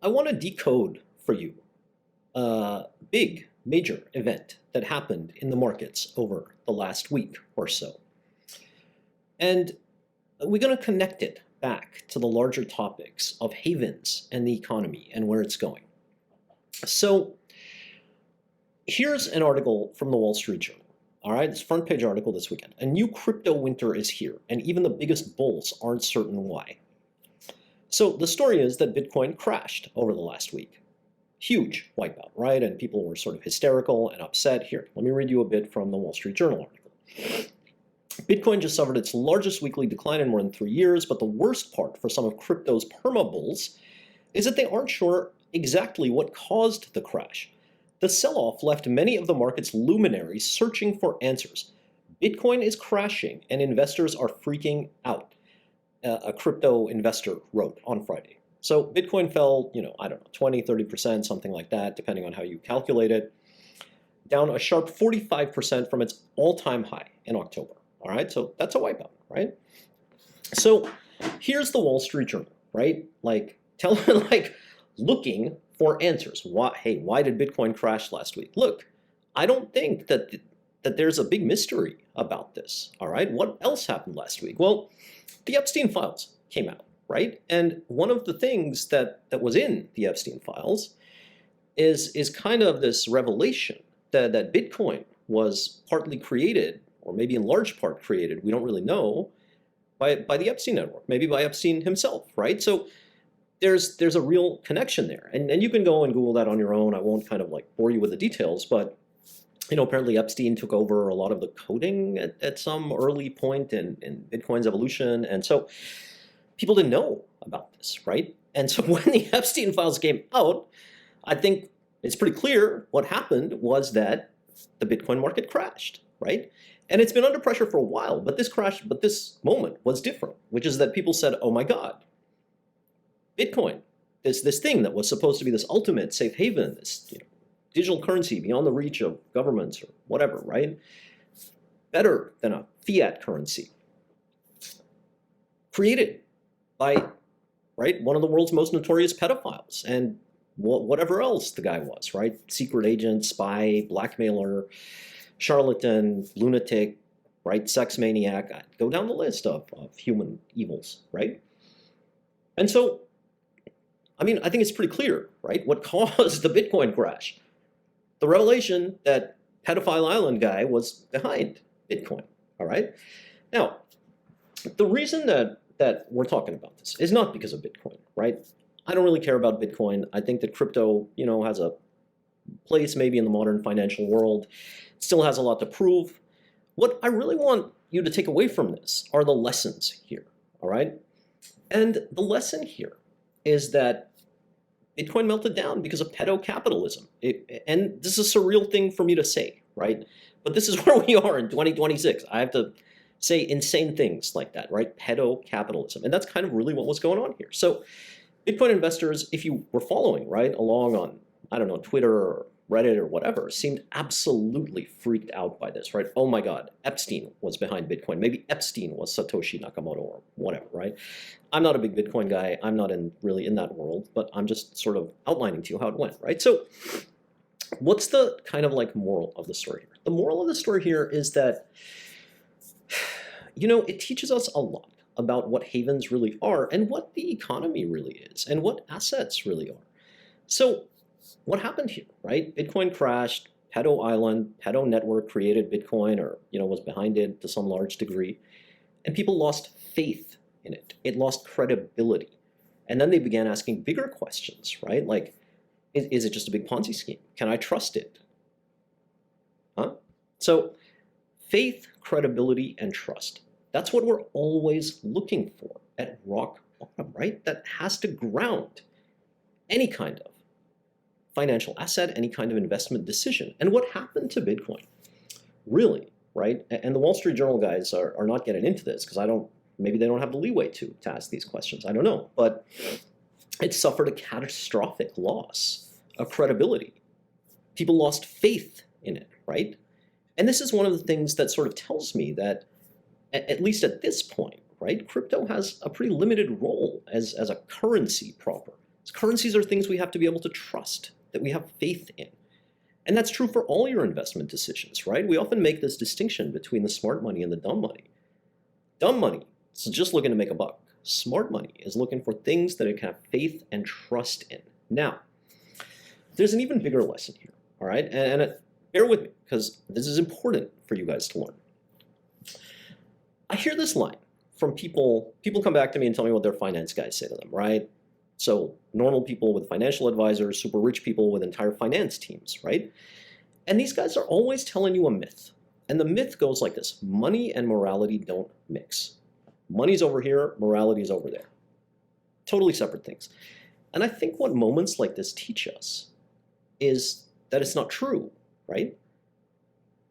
I want to decode for you a big, major event that happened in the markets over the last week or so. And we're going to connect it back to the larger topics of havens and the economy and where it's going. So here's an article from the Wall Street Journal. All right, it's a front page article this weekend. A new crypto winter is here, and even the biggest bulls aren't certain why. So the story is that Bitcoin crashed over the last week. Huge wipeout, right? And people were sort of hysterical and upset. Here, let me read you a bit from the Wall Street Journal article. Bitcoin just suffered its largest weekly decline in more than 3 years, but the worst part for some of crypto's perma-bulls is that they aren't sure exactly what caused the crash. The sell-off left many of the market's luminaries searching for answers. Bitcoin is crashing and investors are freaking out, a crypto investor wrote on Friday. So Bitcoin fell, I don't know, 20, 30%, something like that, depending on how you calculate it, down a sharp 45% from its all-time high in October. All right, so that's a wipeout, right? So here's the Wall Street Journal, right? Looking for answers. Why did Bitcoin crash last week? Look, I don't think that there's a big mystery about this, all right? What else happened last week? Well, the Epstein files came out, right? And one of the things that was in the Epstein files is kind of this revelation that Bitcoin was partly created, or maybe in large part created, we don't really know, by the Epstein network, maybe by Epstein himself, right? So there's a real connection there. And you can go and Google that on your own. I won't kind of bore you with the details, but apparently Epstein took over a lot of the coding at some early point in Bitcoin's evolution. And so people didn't know about this, right? And so when the Epstein files came out, I think it's pretty clear what happened was that the Bitcoin market crashed, right? And it's been under pressure for a while, but this moment was different, which is that people said, oh my God, Bitcoin, this thing that was supposed to be this ultimate safe haven, this digital currency beyond the reach of governments or whatever, right? Better than a fiat currency. Created by, right, one of the world's most notorious pedophiles and whatever else the guy was, right? Secret agent, spy, blackmailer, charlatan, lunatic, right? Sex maniac. Go down the list of human evils, right? And so, I think it's pretty clear, right? What caused the Bitcoin crash? The revelation that pedophile island guy was behind Bitcoin, all right? Now, the reason that we're talking about this is not because of Bitcoin, right? I don't really care about Bitcoin. I think that crypto, has a place maybe in the modern financial world. It still has a lot to prove. What I really want you to take away from this are the lessons here, all right? And the lesson here is that Bitcoin melted down because of pedocapitalism. And this is a surreal thing for me to say, right? But this is where we are in 2026. I have to say insane things like that, right? Pedocapitalism. And that's kind of really what was going on here. So Bitcoin investors, if you were following, right, along on, I don't know, Twitter or Reddit or whatever, seemed absolutely freaked out by this, right? Oh my God, Epstein was behind Bitcoin. Maybe Epstein was Satoshi Nakamoto or whatever, right? I'm not a big Bitcoin guy. I'm not really in that world, but I'm just sort of outlining to you how it went, right? So what's the kind of moral of the story here? The moral of the story here is that, it teaches us a lot about what havens really are and what the economy really is and what assets really are. So what happened here, right? Bitcoin crashed, Pedo Island, Pedo Network created Bitcoin or, was behind it to some large degree. And people lost faith in it. It lost credibility. And then they began asking bigger questions, right? Is it just a big Ponzi scheme? Can I trust it? Huh? So faith, credibility, and trust. That's what we're always looking for at rock bottom, right? That has to ground any kind of financial asset, any kind of investment decision. And what happened to Bitcoin? Really, right? And the Wall Street Journal guys are not getting into this because maybe they don't have the leeway to ask these questions. I don't know. But it suffered a catastrophic loss of credibility. People lost faith in it, right? And this is one of the things that sort of tells me that, at least at this point, right, crypto has a pretty limited role as a currency proper. Currencies are things we have to be able to trust, that we have faith in. And that's true for all your investment decisions, right? We often make this distinction between the smart money and the dumb money. Dumb money is just looking to make a buck. Smart money is looking for things that it can have faith and trust in. Now, there's an even bigger lesson here, all right? And bear with me, because this is important for you guys to learn. I hear this line from people come back to me and tell me what their finance guys say to them, right? So normal people with financial advisors, super rich people with entire finance teams, right? And these guys are always telling you a myth. And the myth goes like this: money and morality don't mix. Money's over here, morality is over there. Totally separate things. And I think what moments like this teach us is that it's not true, right?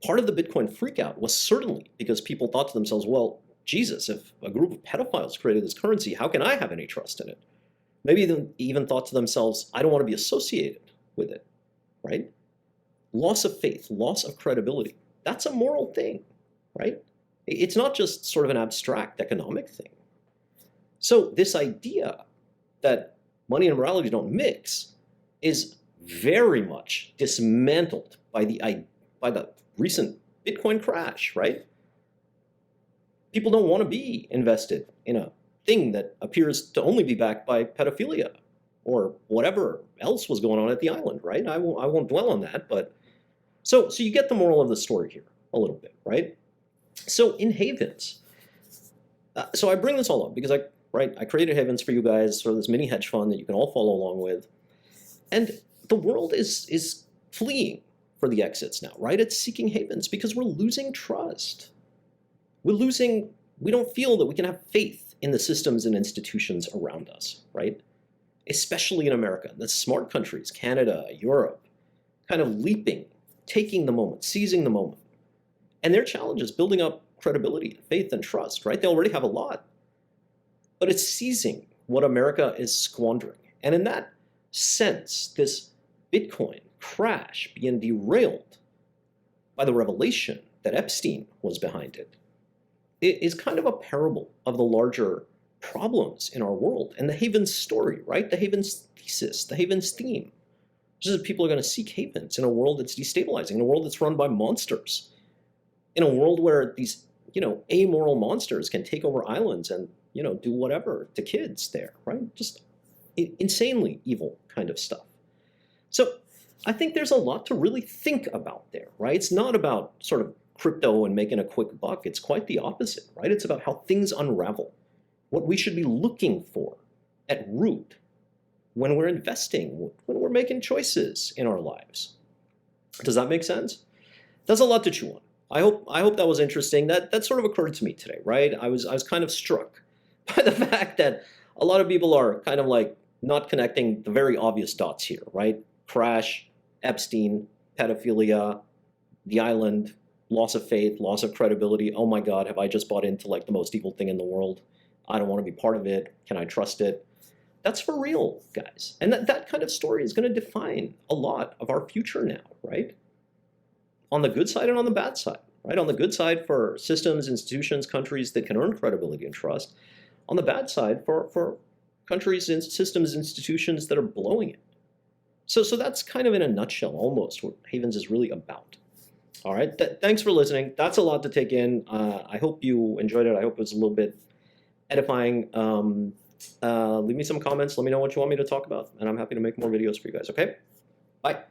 Part of the Bitcoin freakout was certainly because people thought to themselves, well, Jesus, if a group of pedophiles created this currency, how can I have any trust in it? Maybe they even thought to themselves, I don't want to be associated with it, right? Loss of faith, loss of credibility, that's a moral thing, right? It's not just sort of an abstract economic thing. So this idea that money and morality don't mix is very much dismantled by the recent Bitcoin crash, right? People don't want to be invested in a thing that appears to only be backed by pedophilia or whatever else was going on at the island, right? I won't dwell on that, but so you get the moral of the story here a little bit, right? So in Havens, so I bring this all up because I created Havens for you guys, sort of this mini hedge fund that you can all follow along with, and the world is fleeing for the exits now, right? It's seeking havens because we're losing trust. We don't feel that we can have faith in the systems and institutions around us, right? Especially in America, the smart countries, Canada, Europe, kind of leaping, taking the moment, seizing the moment. And their challenge is building up credibility, faith, and trust, right? They already have a lot. But it's seizing what America is squandering. And in that sense, this Bitcoin crash being derailed by the revelation that Epstein was behind it is kind of a parable of the larger problems in our world and the havens story, right? The havens thesis, the havens theme. Just that people are going to seek havens in a world that's destabilizing, in a world that's run by monsters, in a world where these, amoral monsters can take over islands and, do whatever to kids there, right? Just insanely evil kind of stuff. So I think there's a lot to really think about there, right? It's not about sort of crypto and making a quick buck. It's quite the opposite, right? It's about how things unravel, what we should be looking for at root when we're investing, when we're making choices in our lives. Does that make sense? That's a lot to chew on. I hope that was interesting. That sort of occurred to me today, right? I was kind of struck by the fact that a lot of people are kind of like not connecting the very obvious dots here, right? Crash, Epstein, pedophilia, the island, loss of faith, loss of credibility. Oh my God, have I just bought into like the most evil thing in the world? I don't want to be part of it. Can I trust it? That's for real, guys. And that kind of story is going to define a lot of our future now, right? On the good side and on the bad side, right? On the good side for systems, institutions, countries that can earn credibility and trust. On the bad side for countries and systems, institutions that are blowing it. So that's kind of in a nutshell almost what Havens is really about. All right, thanks for listening. That's a lot to take in. I hope you enjoyed it. I hope it was a little bit edifying. Leave me some comments. Let me know what you want me to talk about, and I'm happy to make more videos for you guys, okay? Bye.